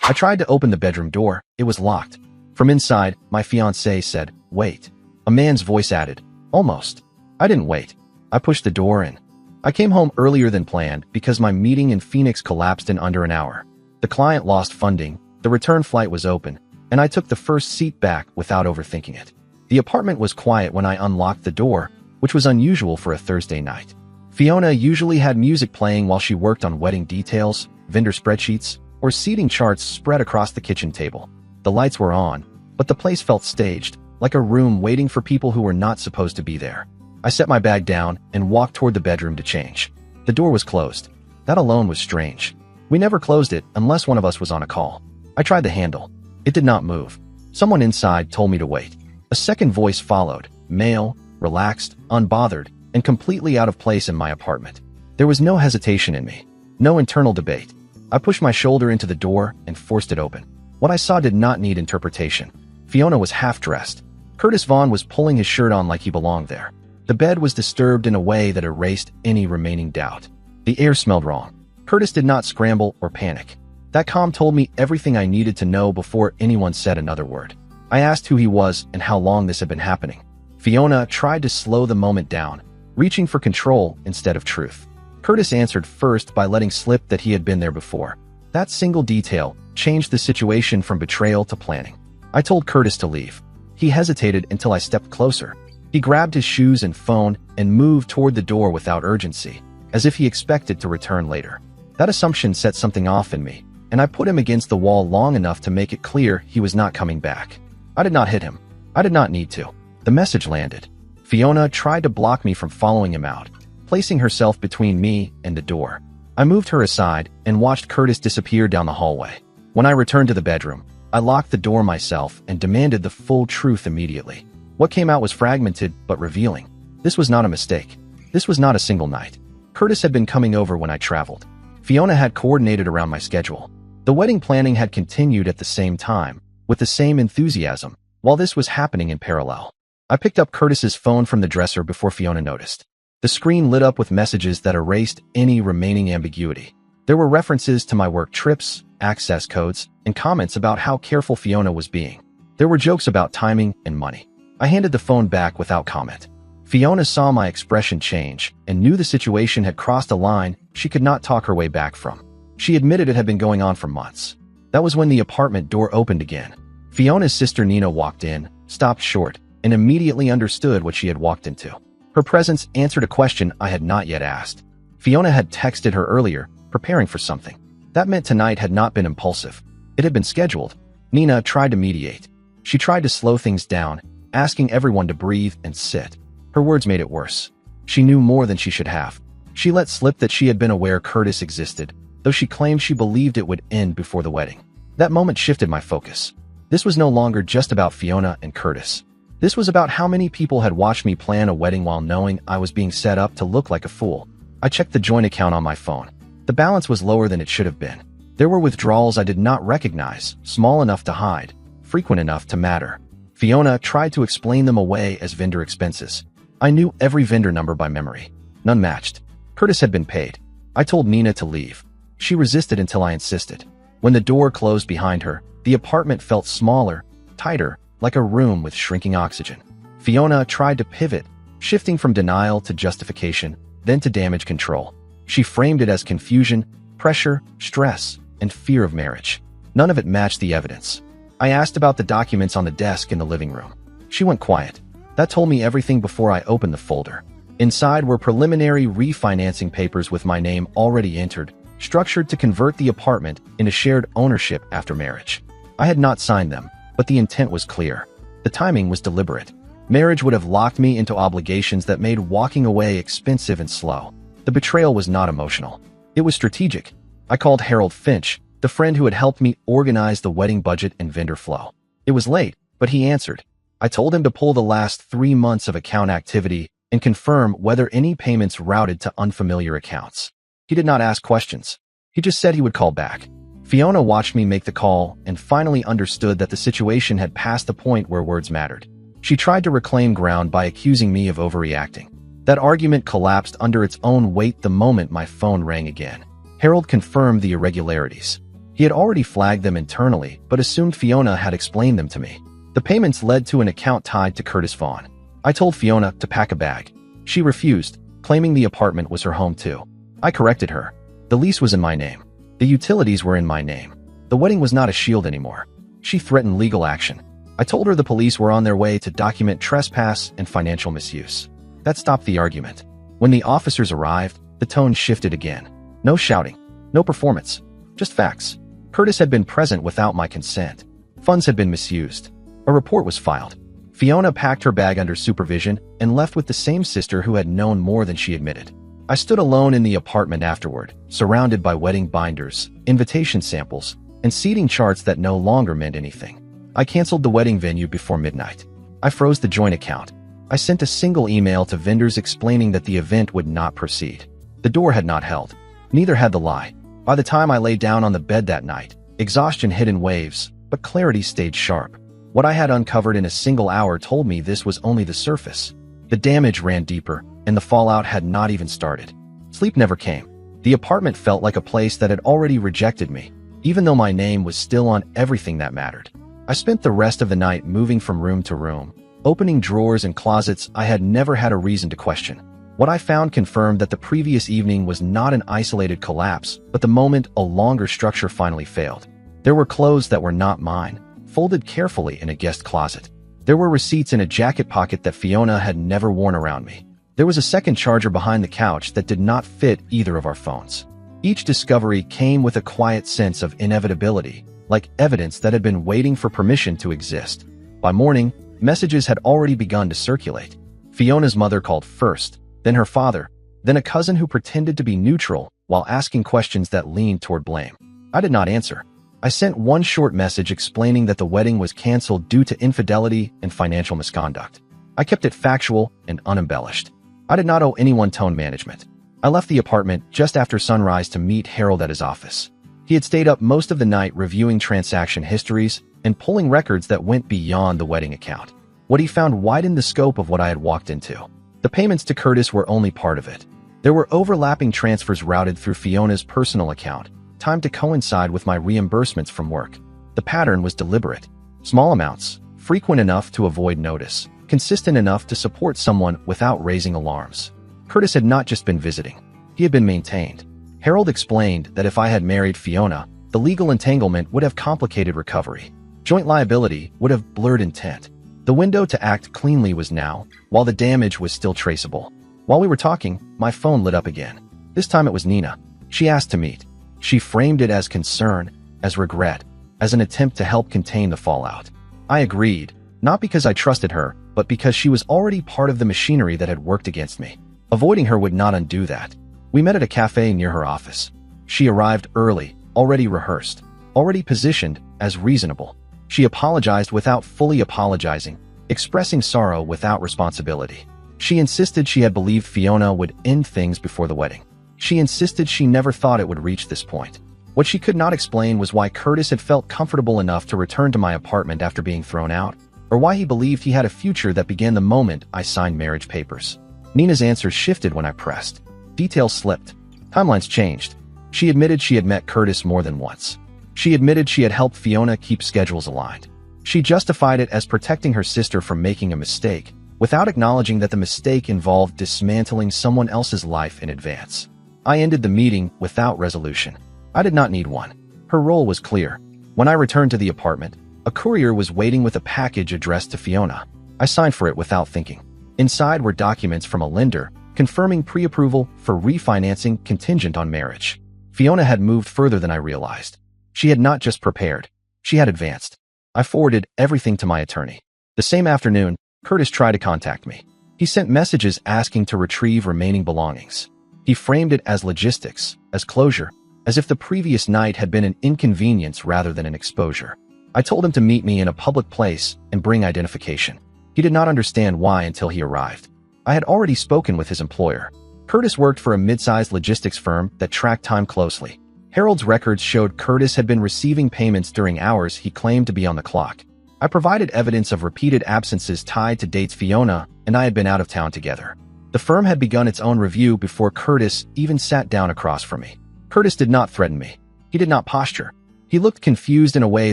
I tried to open the bedroom door. It was locked. From inside, my fiancée said, "Wait." A man's voice added, "Almost." I didn't wait. I pushed the door in. I came home earlier than planned because my meeting in Phoenix collapsed in under an hour. The client lost funding, the return flight was open, and I took the first seat back without overthinking it. The apartment was quiet when I unlocked the door, which was unusual for a Thursday night. Fiona usually had music playing while she worked on wedding details, vendor spreadsheets, or seating charts spread across the kitchen table. The lights were on, but the place felt staged, like a room waiting for people who were not supposed to be there. I set my bag down and walked toward the bedroom to change. The door was closed. That alone was strange. We never closed it unless one of us was on a call. I tried the handle. It did not move. Someone inside told me to wait. A second voice followed, male, relaxed, unbothered, and completely out of place in my apartment. There was no hesitation in me, no internal debate. I pushed my shoulder into the door and forced it open. What I saw did not need interpretation. Fiona was half-dressed. Curtis Vaughn was pulling his shirt on like he belonged there. The bed was disturbed in a way that erased any remaining doubt. The air smelled wrong. Curtis did not scramble or panic. That calm told me everything I needed to know before anyone said another word. I asked who he was and how long this had been happening. Fiona tried to slow the moment down, reaching for control instead of truth. Curtis answered first by letting slip that he had been there before. That single detail changed the situation from betrayal to planning. I told Curtis to leave. He hesitated until I stepped closer. He grabbed his shoes and phone and moved toward the door without urgency, as if he expected to return later. That assumption set something off in me, and I put him against the wall long enough to make it clear he was not coming back. I did not hit him. I did not need to. The message landed. Fiona tried to block me from following him out, placing herself between me and the door. I moved her aside and watched Curtis disappear down the hallway. When I returned to the bedroom, I locked the door myself and demanded the full truth immediately. What came out was fragmented but revealing. This was not a mistake. This was not a single night. Curtis had been coming over when I traveled. Fiona had coordinated around my schedule. The wedding planning had continued at the same time, with the same enthusiasm, while this was happening in parallel. I picked up Curtis's phone from the dresser before Fiona noticed. The screen lit up with messages that erased any remaining ambiguity. There were references to my work trips, access codes, and comments about how careful Fiona was being. There were jokes about timing and money. I handed the phone back without comment. Fiona saw my expression change and knew the situation had crossed a line she could not talk her way back from. She admitted it had been going on for months. That was when the apartment door opened again. Fiona's sister Nina walked in, stopped short, and immediately understood what she had walked into. Her presence answered a question I had not yet asked. Fiona had texted her earlier, preparing for something. That meant tonight had not been impulsive. It had been scheduled. Nina tried to mediate. She tried to slow things down, asking everyone to breathe and sit. Her words made it worse. She knew more than she should have. She let slip that she had been aware Curtis existed, though she claimed she believed it would end before the wedding. That moment shifted my focus. This was no longer just about Fiona and Curtis. This was about how many people had watched me plan a wedding while knowing I was being set up to look like a fool. I checked the joint account on my phone. The balance was lower than it should have been. There were withdrawals I did not recognize, small enough to hide, frequent enough to matter. Fiona tried to explain them away as vendor expenses. I knew every vendor number by memory. None matched. Curtis had been paid. I told Nina to leave. She resisted until I insisted. When the door closed behind her, the apartment felt smaller, tighter, like a room with shrinking oxygen. Fiona tried to pivot, shifting from denial to justification, then to damage control. She framed it as confusion, pressure, stress, and fear of marriage. None of it matched the evidence. I asked about the documents on the desk in the living room. She went quiet. That told me everything before I opened the folder. Inside were preliminary refinancing papers with my name already entered, structured to convert the apartment into shared ownership after marriage. I had not signed them, but the intent was clear. The timing was deliberate. Marriage would have locked me into obligations that made walking away expensive and slow. The betrayal was not emotional. It was strategic. I called Harold Finch, the friend who had helped me organize the wedding budget and vendor flow. It was late, but he answered. I told him to pull the last 3 months of account activity and confirm whether any payments routed to unfamiliar accounts. He did not ask questions. He just said he would call back. Fiona watched me make the call and finally understood that the situation had passed the point where words mattered. She tried to reclaim ground by accusing me of overreacting. That argument collapsed under its own weight the moment my phone rang again. Harold confirmed the irregularities. He had already flagged them internally, but assumed Fiona had explained them to me. The payments led to an account tied to Curtis Vaughn. I told Fiona to pack a bag. She refused, claiming the apartment was her home too. I corrected her. The lease was in my name. The utilities were in my name. The wedding was not a shield anymore. She threatened legal action. I told her the police were on their way to document trespass and financial misuse. That stopped the argument. When the officers arrived, the tone shifted again. No shouting. No performance. Just facts. Curtis had been present without my consent. Funds had been misused. A report was filed. Fiona packed her bag under supervision and left with the same sister who had known more than she admitted. I stood alone in the apartment afterward, surrounded by wedding binders, invitation samples, and seating charts that no longer meant anything. I canceled the wedding venue before midnight. I froze the joint account. I sent a single email to vendors explaining that the event would not proceed. The door had not held. Neither had the lie. By the time I lay down on the bed that night, exhaustion hit in waves, but clarity stayed sharp. What I had uncovered in a single hour told me this was only the surface. The damage ran deeper, and the fallout had not even started. Sleep never came. The apartment felt like a place that had already rejected me, even though my name was still on everything that mattered. I spent the rest of the night moving from room to room, opening drawers and closets I had never had a reason to question. What I found confirmed that the previous evening was not an isolated collapse, but the moment a longer structure finally failed. There were clothes that were not mine, folded carefully in a guest closet. There were receipts in a jacket pocket that Fiona had never worn around me. There was a second charger behind the couch that did not fit either of our phones. Each discovery came with a quiet sense of inevitability, like evidence that had been waiting for permission to exist. By morning, messages had already begun to circulate. Fiona's mother called first, then her father, then a cousin who pretended to be neutral while asking questions that leaned toward blame. I did not answer. I sent one short message explaining that the wedding was canceled due to infidelity and financial misconduct. I kept it factual and unembellished. I did not owe anyone tone management. I left the apartment just after sunrise to meet Harold at his office. He had stayed up most of the night reviewing transaction histories and pulling records that went beyond the wedding account. What he found widened the scope of what I had walked into. The payments to Curtis were only part of it. There were overlapping transfers routed through Fiona's personal account, timed to coincide with my reimbursements from work. The pattern was deliberate. Small amounts, frequent enough to avoid notice, consistent enough to support someone without raising alarms. Curtis had not just been visiting. He had been maintained. Harold explained that if I had married Fiona, the legal entanglement would have complicated recovery. Joint liability would have blurred intent. The window to act cleanly was now, while the damage was still traceable. While we were talking, my phone lit up again. This time it was Nina. She asked to meet. She framed it as concern, as regret, as an attempt to help contain the fallout. I agreed, not because I trusted her, but because she was already part of the machinery that had worked against me. Avoiding her would not undo that. We met at a cafe near her office. She arrived early, already rehearsed, already positioned as reasonable. She apologized without fully apologizing, expressing sorrow without responsibility. She insisted she had believed Fiona would end things before the wedding. She insisted she never thought it would reach this point. What she could not explain was why Curtis had felt comfortable enough to return to my apartment after being thrown out, or why he believed he had a future that began the moment I signed marriage papers. Nina's answers shifted when I pressed. Details slipped. Timelines changed. She admitted she had met Curtis more than once. She admitted she had helped Fiona keep schedules aligned. She justified it as protecting her sister from making a mistake, without acknowledging that the mistake involved dismantling someone else's life in advance. I ended the meeting without resolution. I did not need one. Her role was clear. When I returned to the apartment, a courier was waiting with a package addressed to Fiona. I signed for it without thinking. Inside were documents from a lender, confirming pre-approval for refinancing contingent on marriage. Fiona had moved further than I realized. She had not just prepared, she had advanced. I forwarded everything to my attorney. The same afternoon, Curtis tried to contact me. He sent messages asking to retrieve remaining belongings. He framed it as logistics, as closure, as if the previous night had been an inconvenience rather than an exposure. I told him to meet me in a public place and bring identification. He did not understand why until he arrived. I had already spoken with his employer. Curtis worked for a mid-sized logistics firm that tracked time closely. Harold's records showed Curtis had been receiving payments during hours he claimed to be on the clock. I provided evidence of repeated absences tied to dates Fiona and I had been out of town together. The firm had begun its own review before Curtis even sat down across from me. Curtis did not threaten me. He did not posture. He looked confused in a way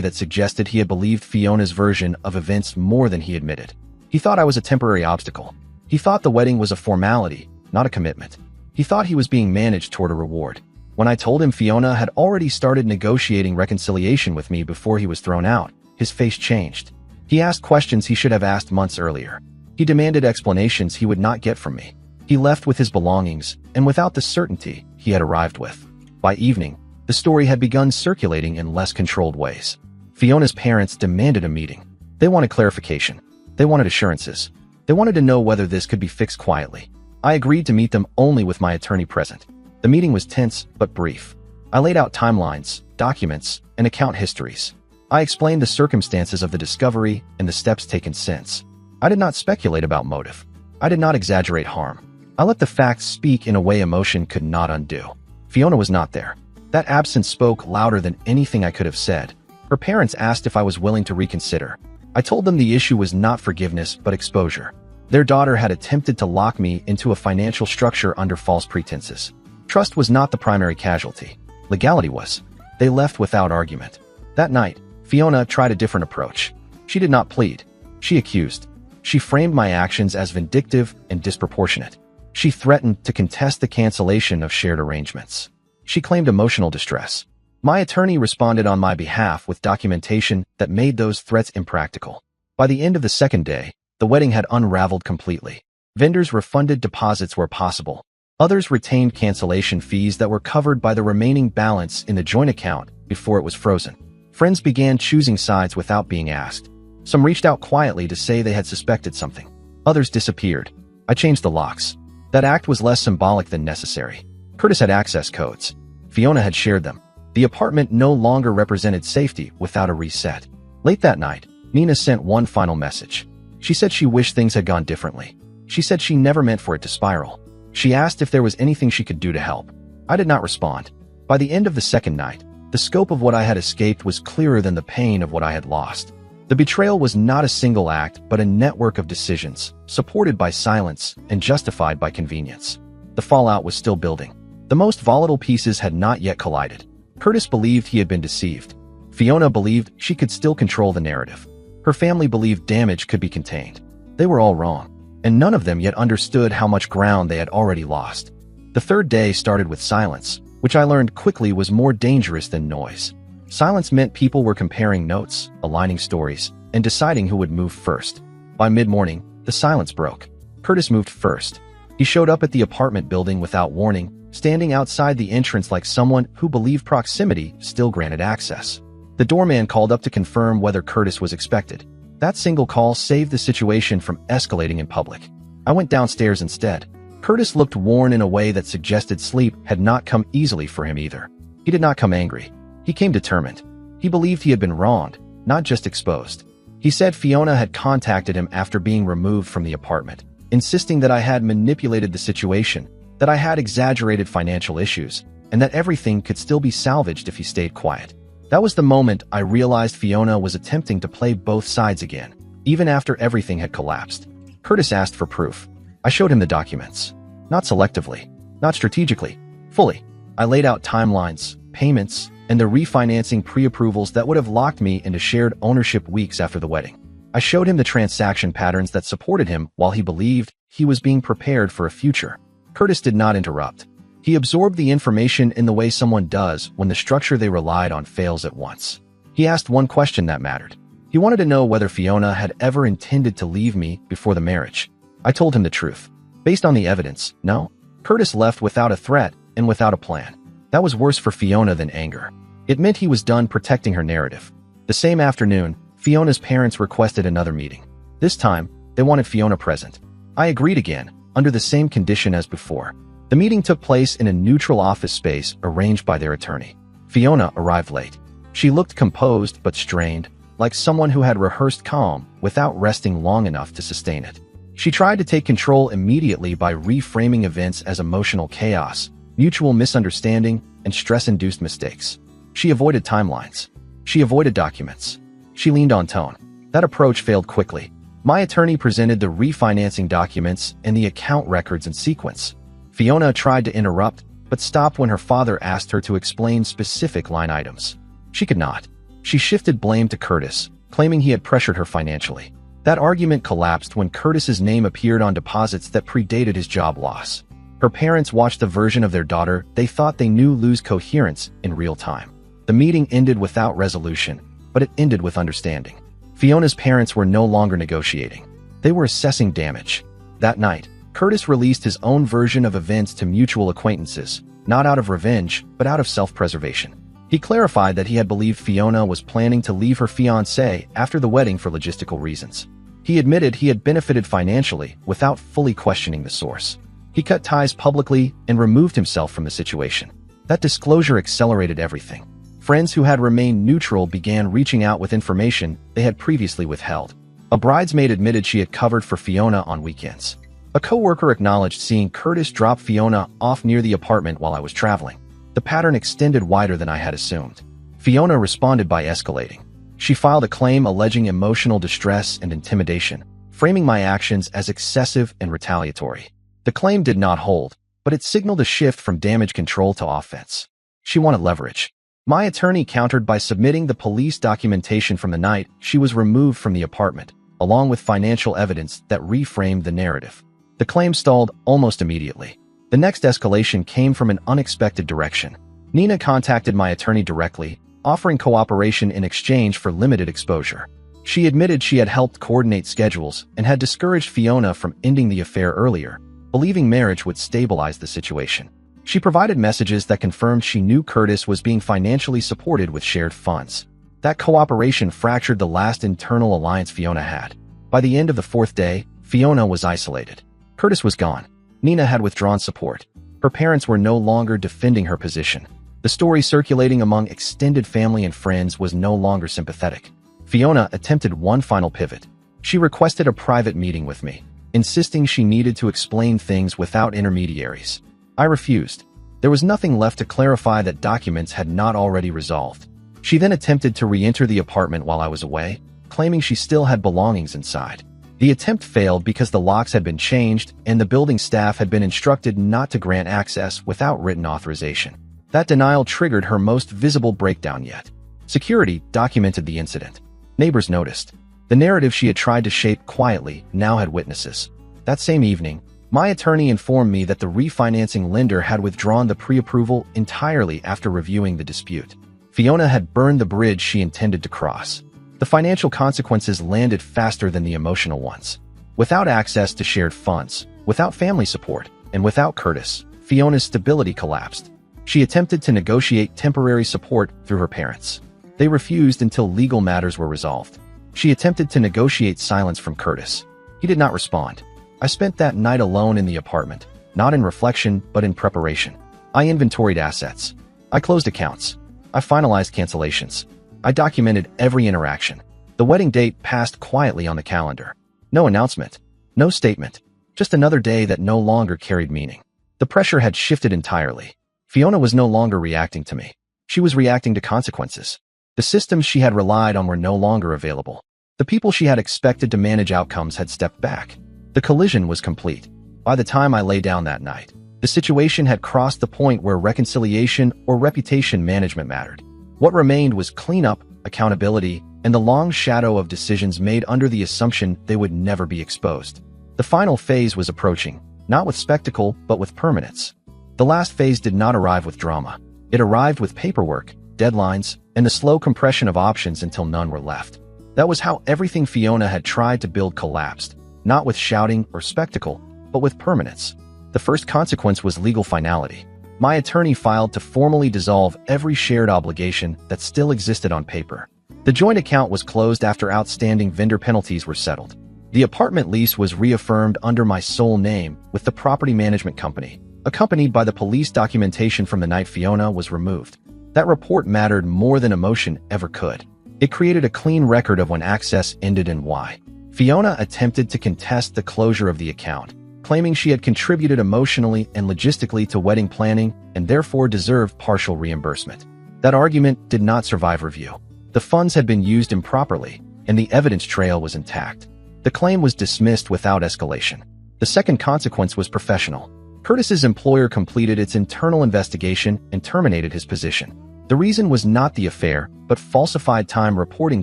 that suggested he had believed Fiona's version of events more than he admitted. He thought I was a temporary obstacle. He thought the wedding was a formality, not a commitment. He thought he was being managed toward a reward. When I told him Fiona had already started negotiating reconciliation with me before he was thrown out, his face changed. He asked questions he should have asked months earlier. He demanded explanations he would not get from me. He left with his belongings, and without the certainty he had arrived with. By evening, the story had begun circulating in less controlled ways. Fiona's parents demanded a meeting. They wanted clarification. They wanted assurances. They wanted to know whether this could be fixed quietly. I agreed to meet them only with my attorney present. The meeting was tense but brief. I laid out timelines, documents, and account histories. I explained the circumstances of the discovery and the steps taken since. I did not speculate about motive. I did not exaggerate harm. I let the facts speak in a way emotion could not undo. Fiona was not there. That absence spoke louder than anything I could have said. Her parents asked if I was willing to reconsider. I told them the issue was not forgiveness but exposure. Their daughter had attempted to lock me into a financial structure under false pretenses. Trust was not the primary casualty. Legality was. They left without argument. That night, Fiona tried a different approach. She did not plead. She accused. She framed my actions as vindictive and disproportionate. She threatened to contest the cancellation of shared arrangements. She claimed emotional distress. My attorney responded on my behalf with documentation that made those threats impractical. By the end of the second day, the wedding had unraveled completely. Vendors refunded deposits where possible. Others retained cancellation fees that were covered by the remaining balance in the joint account before it was frozen. Friends began choosing sides without being asked. Some reached out quietly to say they had suspected something. Others disappeared. I changed the locks. That act was less symbolic than necessary. Curtis had access codes. Fiona had shared them. The apartment no longer represented safety without a reset. Late that night, Nina sent one final message. She said she wished things had gone differently. She said she never meant for it to spiral. She asked if there was anything she could do to help. I did not respond. By the end of the second night, the scope of what I had escaped was clearer than the pain of what I had lost. The betrayal was not a single act, but a network of decisions, supported by silence and justified by convenience. The fallout was still building. The most volatile pieces had not yet collided. Curtis believed he had been deceived. Fiona believed she could still control the narrative. Her family believed damage could be contained. They were all wrong, and none of them yet understood how much ground they had already lost. The third day started with silence, which I learned quickly was more dangerous than noise. Silence meant people were comparing notes, aligning stories, and deciding who would move first. By mid-morning, the silence broke. Curtis moved first. He showed up at the apartment building without warning, standing outside the entrance like someone who believed proximity still granted access. The doorman called up to confirm whether Curtis was expected. That single call saved the situation from escalating in public. I went downstairs instead. Curtis looked worn in a way that suggested sleep had not come easily for him either. He did not come angry. He came determined. He believed he had been wronged, not just exposed. He said Fiona had contacted him after being removed from the apartment, insisting that I had manipulated the situation, that I had exaggerated financial issues, and that everything could still be salvaged if he stayed quiet. That was the moment I realized Fiona was attempting to play both sides again, even after everything had collapsed. Curtis asked for proof. I showed him the documents. Not selectively, not strategically, fully. I laid out timelines, payments, and the refinancing pre-approvals that would have locked me into shared ownership weeks after the wedding. I showed him the transaction patterns that supported him while he believed he was being prepared for a future. Curtis did not interrupt. He absorbed the information in the way someone does when the structure they relied on fails at once. He asked one question that mattered. He wanted to know whether Fiona had ever intended to leave me before the marriage. I told him the truth. Based on the evidence, no. Curtis left without a threat and without a plan. That was worse for Fiona than anger. It meant he was done protecting her narrative. The same afternoon, Fiona's parents requested another meeting. This time, they wanted Fiona present. I agreed again, under the same condition as before. The meeting took place in a neutral office space arranged by their attorney. Fiona arrived late. She looked composed but strained, like someone who had rehearsed calm without resting long enough to sustain it. She tried to take control immediately by reframing events as emotional chaos, mutual misunderstanding, and stress-induced mistakes. She avoided timelines. She avoided documents. She leaned on tone. That approach failed quickly. My attorney presented the refinancing documents and the account records in sequence. Fiona tried to interrupt, but stopped when her father asked her to explain specific line items. She could not. She shifted blame to Curtis, claiming he had pressured her financially. That argument collapsed when Curtis's name appeared on deposits that predated his job loss. Her parents watched a version of their daughter they thought they knew lose coherence in real time. The meeting ended without resolution, but it ended with understanding. Fiona's parents were no longer negotiating. They were assessing damage. That night, Curtis released his own version of events to mutual acquaintances, not out of revenge, but out of self-preservation. He clarified that he had believed Fiona was planning to leave her fiancé after the wedding for logistical reasons. He admitted he had benefited financially without fully questioning the source. He cut ties publicly and removed himself from the situation. That disclosure accelerated everything. Friends who had remained neutral began reaching out with information they had previously withheld. A bridesmaid admitted she had covered for Fiona on weekends. A coworker acknowledged seeing Curtis drop Fiona off near the apartment while I was traveling. The pattern extended wider than I had assumed. Fiona responded by escalating. She filed a claim alleging emotional distress and intimidation, framing my actions as excessive and retaliatory. The claim did not hold, but it signaled a shift from damage control to offense. She wanted leverage. My attorney countered by submitting the police documentation from the night she was removed from the apartment, along with financial evidence that reframed the narrative. The claim stalled almost immediately. The next escalation came from an unexpected direction. Nina contacted my attorney directly, offering cooperation in exchange for limited exposure. She admitted she had helped coordinate schedules and had discouraged Fiona from ending the affair earlier, believing marriage would stabilize the situation. She provided messages that confirmed she knew Curtis was being financially supported with shared funds. That cooperation fractured the last internal alliance Fiona had. By the end of the fourth day, Fiona was isolated. Curtis was gone. Nina had withdrawn support. Her parents were no longer defending her position. The story circulating among extended family and friends was no longer sympathetic. Fiona attempted one final pivot. She requested a private meeting with me, insisting she needed to explain things without intermediaries. I refused. There was nothing left to clarify that documents had not already resolved. She then attempted to re-enter the apartment while I was away, claiming she still had belongings inside. The attempt failed because the locks had been changed and the building staff had been instructed not to grant access without written authorization. That denial triggered her most visible breakdown yet. Security documented the incident. Neighbors noticed. The narrative she had tried to shape quietly now had witnesses. That same evening, my attorney informed me that the refinancing lender had withdrawn the pre-approval entirely after reviewing the dispute. Fiona had burned the bridge she intended to cross. The financial consequences landed faster than the emotional ones. Without access to shared funds, without family support, and without Curtis, Fiona's stability collapsed. She attempted to negotiate temporary support through her parents. They refused until legal matters were resolved. She attempted to negotiate silence from Curtis. He did not respond. I spent that night alone in the apartment, not in reflection, but in preparation. I inventoried assets. I closed accounts. I finalized cancellations. I documented every interaction. The wedding date passed quietly on the calendar. No announcement. No statement. Just another day that no longer carried meaning. The pressure had shifted entirely. Fiona was no longer reacting to me. She was reacting to consequences. The systems she had relied on were no longer available. The people she had expected to manage outcomes had stepped back. The collision was complete. By the time I lay down that night, the situation had crossed the point where reconciliation or reputation management mattered. What remained was cleanup, accountability, and the long shadow of decisions made under the assumption they would never be exposed. The final phase was approaching, not with spectacle, but with permanence. The last phase did not arrive with drama. It arrived with paperwork, deadlines, and the slow compression of options until none were left. That was how everything Fiona had tried to build collapsed, not with shouting or spectacle, but with permanence. The first consequence was legal finality. My attorney filed to formally dissolve every shared obligation that still existed on paper. The joint account was closed after outstanding vendor penalties were settled. The apartment lease was reaffirmed under my sole name with the property management company, accompanied by the police documentation from the night Fiona was removed. That report mattered more than emotion ever could. It created a clean record of when access ended and why. Fiona attempted to contest the closure of the account, claiming she had contributed emotionally and logistically to wedding planning and therefore deserved partial reimbursement. That argument did not survive review. The funds had been used improperly, and the evidence trail was intact. The claim was dismissed without escalation. The second consequence was professional. Curtis's employer completed its internal investigation and terminated his position. The reason was not the affair, but falsified time reporting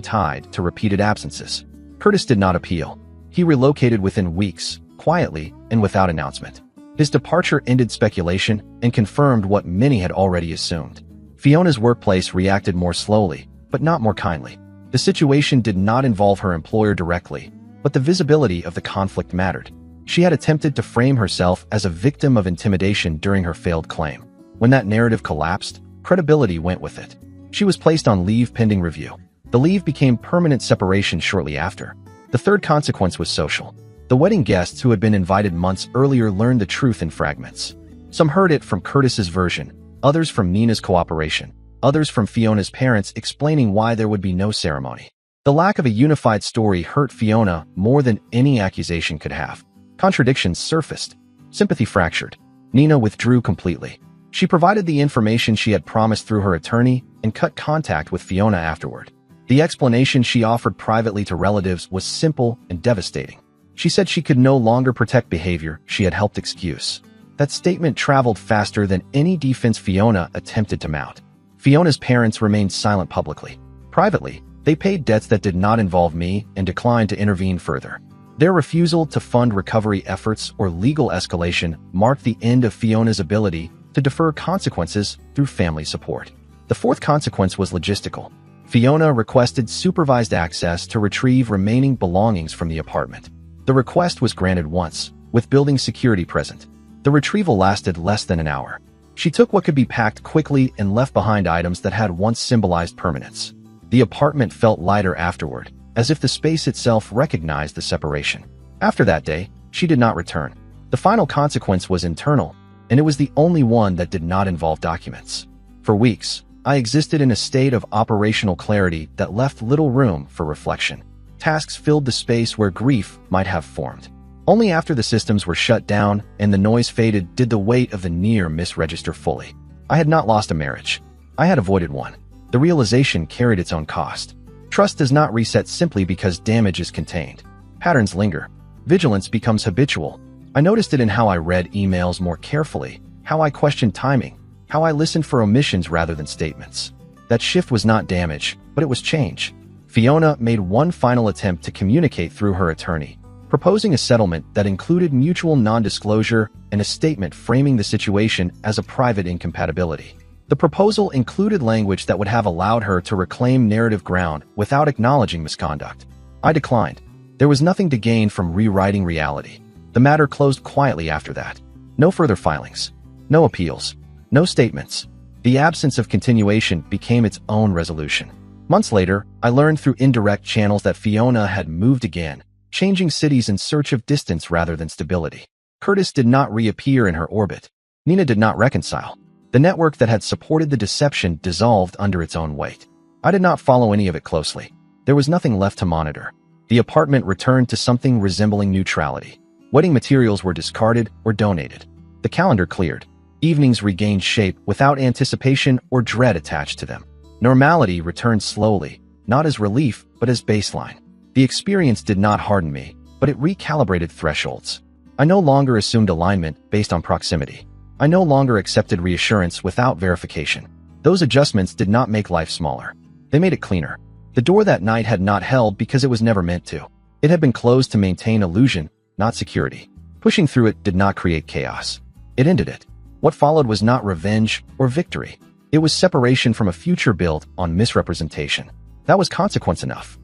tied to repeated absences. Curtis did not appeal. He relocated within weeks, quietly and without announcement. His departure ended speculation and confirmed what many had already assumed. Fiona's workplace reacted more slowly, but not more kindly. The situation did not involve her employer directly, but the visibility of the conflict mattered. She had attempted to frame herself as a victim of intimidation during her failed claim. When that narrative collapsed, credibility went with it. She was placed on leave pending review. The leave became permanent separation shortly after. The third consequence was social. The wedding guests who had been invited months earlier learned the truth in fragments. Some heard it from Curtis's version, others from Nina's cooperation, others from Fiona's parents explaining why there would be no ceremony. The lack of a unified story hurt Fiona more than any accusation could have. Contradictions surfaced. Sympathy fractured. Nina withdrew completely. She provided the information she had promised through her attorney and cut contact with Fiona afterward. The explanation she offered privately to relatives was simple and devastating. She said she could no longer protect behavior she had helped excuse. That statement traveled faster than any defense Fiona attempted to mount. Fiona's parents remained silent publicly. Privately, they paid debts that did not involve me and declined to intervene further. Their refusal to fund recovery efforts or legal escalation marked the end of Fiona's ability to defer consequences through family support. The fourth consequence was logistical. Fiona requested supervised access to retrieve remaining belongings from the apartment. The request was granted once, with building security present. The retrieval lasted less than an hour. She took what could be packed quickly and left behind items that had once symbolized permanence. The apartment felt lighter afterward, as if the space itself recognized the separation. After that day, she did not return. The final consequence was internal, and it was the only one that did not involve documents. For weeks, I existed in a state of operational clarity that left little room for reflection. Tasks filled the space where grief might have formed. Only after the systems were shut down and the noise faded did the weight of the near miss register fully. I had not lost a marriage. I had avoided one. The realization carried its own cost. Trust does not reset simply because damage is contained. Patterns linger. Vigilance becomes habitual. I noticed it in how I read emails more carefully, how I questioned timing, how I listened for omissions rather than statements. That shift was not damage, but it was change. Fiona made one final attempt to communicate through her attorney, proposing a settlement that included mutual non-disclosure and a statement framing the situation as a private incompatibility. The proposal included language that would have allowed her to reclaim narrative ground without acknowledging misconduct. I declined. There was nothing to gain from rewriting reality. The matter closed quietly after that. No further filings. No appeals. No statements. The absence of continuation became its own resolution. Months later, I learned through indirect channels that Fiona had moved again, changing cities in search of distance rather than stability. Curtis did not reappear in her orbit. Nina did not reconcile. The network that had supported the deception dissolved under its own weight. I did not follow any of it closely. There was nothing left to monitor. The apartment returned to something resembling neutrality. Wedding materials were discarded or donated. The calendar cleared. Evenings regained shape without anticipation or dread attached to them. Normality returned slowly, not as relief, but as baseline. The experience did not harden me, but it recalibrated thresholds. I no longer assumed alignment based on proximity. I no longer accepted reassurance without verification. Those adjustments did not make life smaller. They made it cleaner. The door that night had not held because it was never meant to. It had been closed to maintain illusion, not security. Pushing through it did not create chaos. It ended it. What followed was not revenge or victory. It was separation from a future built on misrepresentation. That was consequence enough.